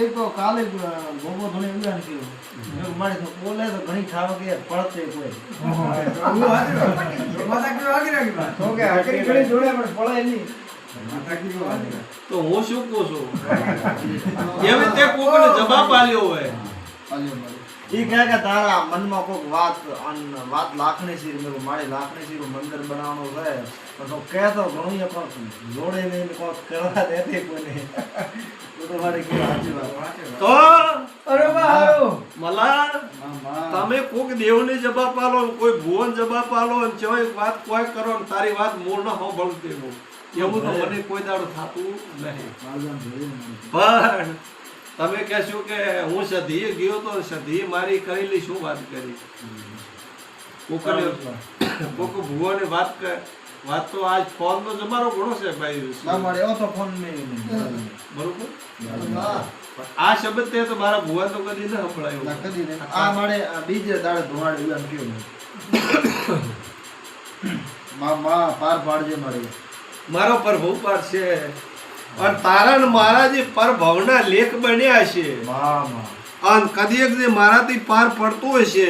એ તો કાલે ગોગો ધોને ઉડાન થયું મારે તો બોલે તો ઘણી ઠાવ કે પડતે કોઈ તો કે હકરી ઘણી જોડે પણ પડે નહીં તો હું શું કહું છું એવી તે કોકને જવાબ આલ્યો હોય ઈ કહે કે તારા મનમાં કોક વાત લાખની સી મેં મારી લાખની સી મંદિર બનાવવાનો છે પણ તો કહેતો ઘણું એ પણ જોડે નહીં કોક કરવા દેતી કોને તો મારે કે સાચી વાત તો અરે બારો મલા તમે કોક દેવને જવાબ આલો ને કોઈ ભુવન જવાબ આલો ને ચોય વાત કોઈ કરો ને તારી વાત મૂળ ન સાંભળું દેવું એવું તો મને કોઈ દાડો થાતું નહીં પણ તમે કહેશો કે હું સધીએ ગયો તો સધીએ મારી કરેલી શું વાત કરી કોક ભુવને વાત તો આજ ફોન નો જમારો ઘણો છે ભાઈ ના મારે એવો તો ફોન મેં બરોબર આ શબ્દ તે તો મારા ભુવન તો કદી ન સંભળાયો કદી નહીં આ મારે બીજે દાડે ધોવાડે ઉડાન કયો માં પાર પાડજે મારી મારો પ્રભુ પાર છે અને તારા ને મારા જે પરભવના લેખ બન્યા છે માં અને કદી એક જે મારાથી પાર પડતો હશે